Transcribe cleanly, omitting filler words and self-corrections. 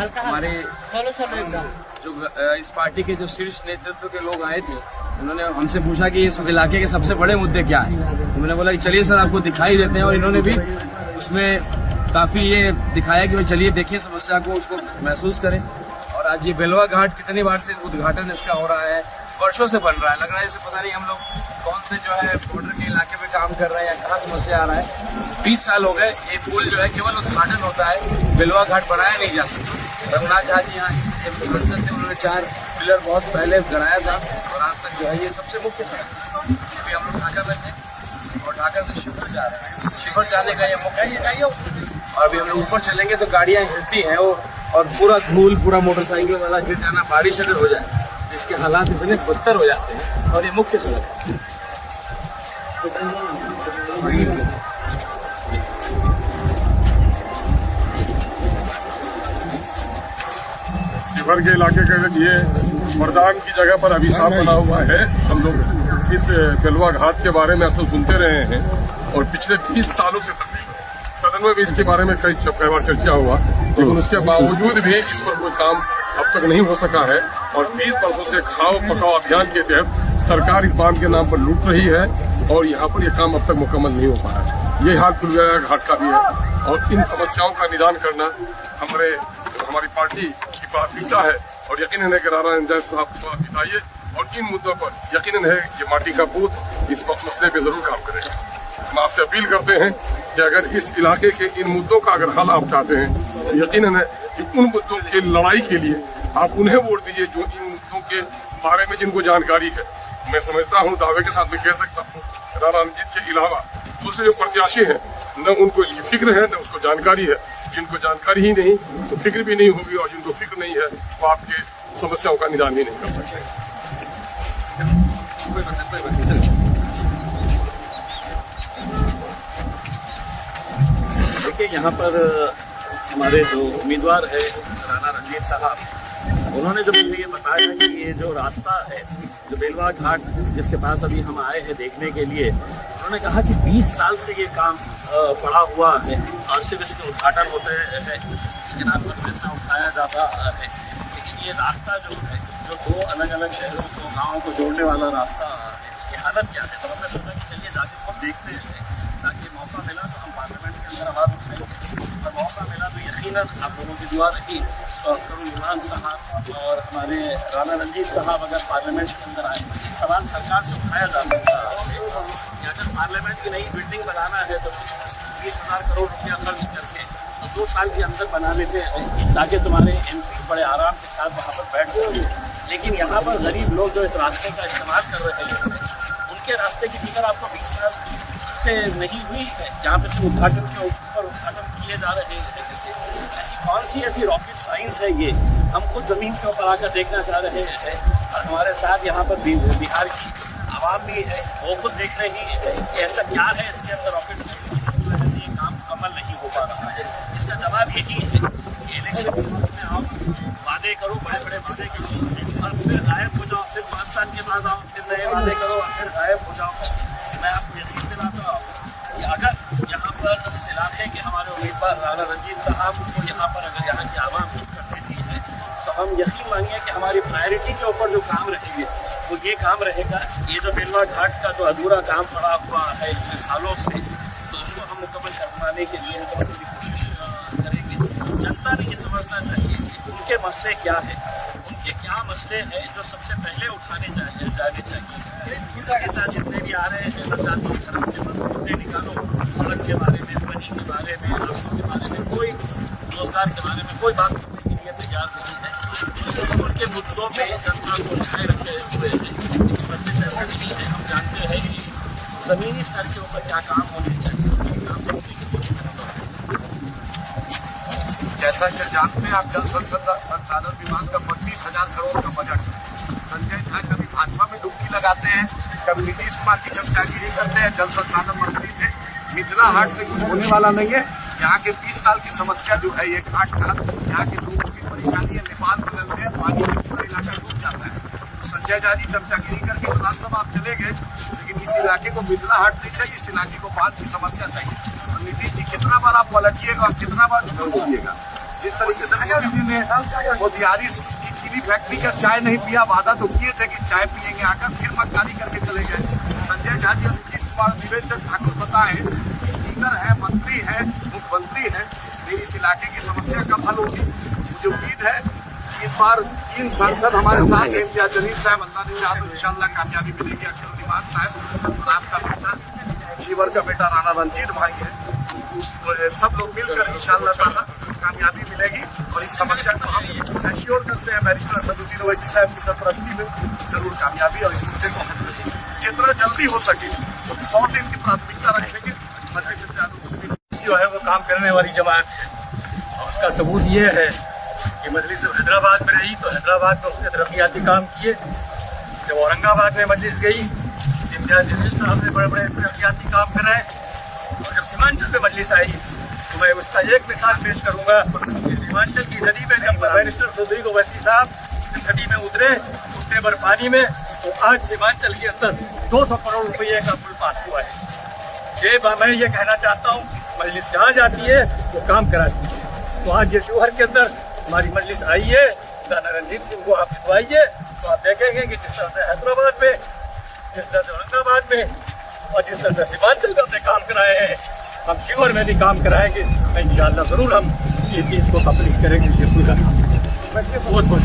हमारे जो इस पार्टी के जो शीर्ष नेतृत्व के लोग आए थे, उन्होंने हमसे पूछा कि इस इलाके के सबसे बड़े मुद्दे क्या है। तो मैंने बोला कि चलिए सर आपको दिखाई देते हैं, और इन्होंने भी उसमें काफ़ी ये दिखाया कि भाई चलिए देखिए समस्या को, उसको महसूस करें। और आज ये बेलवा घाट कितनी बार से उद्घाटन इसका हो रहा है, वर्षों से बन रहा है, लग रहा है जैसे पता नहीं हम लोग कौन से जो है बॉर्डर के इलाके में काम कर रहे हैं या कहाँ समस्या आ रहा है। 20 साल हो गए ये पुल जो है केवल उद्घाटन होता है, बेलवा घाट बनाया नहीं जा सकता। रघुनाथ झा जी यहाँ इस संसद में उन्होंने 4 पिलर बहुत पहले गड़ाया था, और आज तक जो है ये सबसे मुख्य सड़क है। अभी हम लोग ढाका में थे और ढाका से शिवहर जा रहे हैं, शिवहर जाने का ये मुख्य सड़क, और अभी हम लोग ऊपर चलेंगे तो गाड़ियाँ हिलती हैं वो, और पूरा धूल, पूरा मोटरसाइकिल वाला गिर जाना, बारिश अगर हो जाए इसके हालात इतने बदतर हो जाते हैं। और ये मुख्य सड़क है। शिवहर के इलाके का ये मर्दान की जगह पर अभिशाप बना हुआ है। हम लोग इस बेलवा घाट के बारे में अक्सर सुनते रहे हैं, और पिछले 20 सालों से तकरीबन सदन में भी इसके बारे में कई बार चर्चा हुआ, लेकिन उसके बावजूद भी इस पर कोई काम अब तक नहीं हो सका है। और 20 वर्षों से खाओ पकाओ अभियान के तहत सरकार इस बांध के नाम पर लूट रही है, और यहाँ पर यह काम अब तक मुकम्मल नहीं हो पाया है। ये हाल खुलगया घाट का भी है, और इन समस्याओं का निदान करना हमारी पार्टी की प्राथमिकता है। और यकीनन है कि राणा रंजीत साहब को जिताइए, और इन मुद्दों पर यकीनन है कि माटी का बूथ इस मसले पे जरूर काम करेगा। हम आपसे अपील करते हैं कि अगर इस इलाके के इन मुद्दों का अगर हल आप चाहते हैं, तो यकीनन है कि उन मुद्दों की लड़ाई के लिए आप उन्हें वोट दीजिए जो इन मुद्दों के बारे में जिनको जानकारी है। मैं समझता हूँ, दावे के साथ में कह सकता हूँ, राणा रंजीत के अलावा दूसरे जो प्रत्याशी हैं न उनको इसकी फिक्र है, न उसको जानकारी है। जिनको जानकारी ही नहीं तो फिक्र भी नहीं होगी, और जिनको फिक्र नहीं है वो आपके समस्याओं का निदान भी नहीं कर सकते। देखिए, यहाँ पर हमारे जो उम्मीदवार है राणा रंजीत साहब, उन्होंने जब मुझे ये बताया कि ये जो रास्ता है जो बेलवा घाट जिसके पास अभी हम आए हैं देखने के लिए, उन्होंने कहा कि 20 साल से ये काम पड़ा हुआ है, और सिर्फ इसके उद्घाटन होते हैं, इसके नाम पर पैसा उठाया जाता है। लेकिन ये रास्ता जो है, जो 2 अलग अलग शहरों को, गाँवों को जोड़ने वाला रास्ता है, इसकी हालत क्या है। तो हमने सोचा कि चलिए जाके खुद देखते हैं, ताकि मौका मिला तो हम पार्लियामेंट के अंदर आवाज़ उठाएंगे, और मौका मिला तो यकीनन आप लोगों की दुआ रही करुण इमरान साहब और हमारे राणा रंजीत साहब अगर पार्लियामेंट के अंदर आए, ये सवाल सरकार से उठाया जा सकता है कि अगर पार्लियामेंट की नई बिल्डिंग बनाना है तो 20,000 करोड़ रुपया खर्च करके तो 2 साल के अंदर बना लेते हैं, ताकि तुम्हारे MP बड़े आराम के साथ वहाँ पर बैठ सकें। लेकिन यहाँ पर गरीब लोग जो इस रास्ते का इस्तेमाल कर रहे हैं, उनके रास्ते की फिक्र आपको 20 साल से नहीं हुई है। यहाँ पे सिर्फ उद्घाटन के ऊपर उद्घाटन किए जा रहे हैं। ऐसी कौन सी ऐसी रॉकेट साइंस है ये, हम खुद ज़मीन के ऊपर आकर देखना चाह रहे हैं, और हमारे साथ यहाँ पर बिहार की आवाम भी है, वो खुद देख रही है कि ऐसा क्या है इसके अंदर रॉकेट साइंस जिसकी वजह से ये काम मुकम्मल नहीं हो पा रहा है। इसका जवाब यही है कि इलेक्शन में आओ, वादे करो, बड़े बड़े वादे करो, और फिर गायब हो जाओ, फिर 5 साल के बाद आओ, फिर नए वादे करो, और फिर गायब हो जाओ। मैं आपको यकीन दिलाता हूँ कि अगर यहाँ पर इस इलाके के हमारे उम्मीदवार राणा रंजीत साहब को यहाँ पर अगर यहाँ की आवाम चुन कर देती है, तो हम यकीन मानिए कि हमारी प्रायोरिटी के ऊपर जो काम रहेंगे वो ये काम रहेगा। ये जो बेलवा घाट का जो अधूरा काम पड़ा हुआ है इतने सालों से, तो उसको हम मुकम्मल करवाने के लिए हम पूरी कोशिश करेंगे। जनता ने ये समझना चाहिए कि उनके मसले क्या है, उनके क्या मसले हैं जो सबसे पहले उठाने जाने चाहिए। नेता जितने भी आ रहे हैं, आज़ादी धर्म के मुद्दे निकालो, सड़क के बारे में, पानी के बारे में, रास्तों के बारे में, कोई रोजगार के बारे में कोई बात करने के लिए तैयार नहीं है। उनके मुद्दों पे जनता को उठाए रखे हुए हैं, लेकिन प्रदेश ऐसा नहीं है। हम जानते हैं कि ज़मीनी स्तर के ऊपर क्या काम होने चाहिए, काम करने के लिए। जैसा कि जानते हैं आप, जल संसाधन विभाग का 32,000 करोड़ का बजट, संजय झा कभी भाजपा में डुबकी लगाते हैं, कभी नीतीश कुमार की चमचागिरी करते हैं। जल संसाधन मंत्री थे, मिथिला हाट से कुछ होने वाला नहीं है। यहाँ के 20 साल की समस्या जो है ये घाट का, यहाँ के लोगों की परेशानी है। नेपाल के चलते पानी में पूरा इलाका डूब जाता है। तो संजय झा जी चमचागिरी करके तो राजसभा आप चले गए, लेकिन इस इलाके को मिथिला हाट नहीं चाहिए, इस इलाके को बाढ़ की समस्या चाहिए। तो नीतीश जी कितना बार आप पलटिएगा और कितना बार झूठ बोलिएगा। जिस तरीके से मोदी जी ने मोतिहारी की चीनी फैक्ट्री का चाय नहीं पिया, वादा तो किए थे कि चाय पियेंगे, आकर फिर मक्कारी करके चले गए। संजय झा जी और नीतीश कुमार निवेदन ठाकुर बताए, स्पीकर है, मंत्री है, मुख्यमंत्री है, मेरी इस इलाके की समस्या कब हल होगी। मुझे उम्मीद है इस बार 3 सांसद हमारे साथ हैं, इम्तियाज जलील साहब, अल्लाह यादव, इंशाल्लाह कामयाबी मिलेगी। अख्तर निवाज साहब और आपका बेटा जीवर का बेटा राणा रंजीत भाई है, सब लोग मिलकर इंशाल्लाह ताला कामयाबी मिलेगी और इस समस्या को हम एश्योर करते हैं बैरिस्टर असदुद्दीन ओवैसी साहब की सरपरस्ती में जरूर कामयाबी और इस मुद्दे को जितना जल्दी हो सके 100 दिन की प्राथमिकता रखेंगे। मजलिस जो है वो काम करने वाली जमात है। उसका सबूत ये है कि मजलिस जब हैदराबाद में रही तो हैदराबाद में उसने तरक्याती काम किए। जब औरंगाबाद में मजलिस गई इम्तियाज जलील साहब ने बड़े बड़े तरक्याती काम कराए। और जब सीमांचल में मजलिस आई तो मैं उसका एक मिसाल पेश करूंगा। सीमांचल की नदी में जब बैरिस्टर असदुद्दीन ओवैसी साहब नदी में उतरे भर पानी में, तो आज सीमांचल के अंदर 200 करोड़ रुपये का पुल पास हुआ है। ये मैं ये कहना चाहता हूँ, मजलिस जहाँ जाती है वो काम कराती है। तो आज ये शिवहर के अंदर हमारी मजलिस आई है, राणा रंजीत सिंह को आप जितवाइए तो आप देखेंगे कि जिस तरह से हैदराबाद में, जिस तरह से औरंगाबाद में और जिस तरह से सीमांचल में हमने काम कराए हैं, हम शिवहर में भी काम कराएंगे। इंशाअल्लाह जरूर हम ये चीज़ को कंप्लीट करेंगे। ये पूरा बहुत बहुत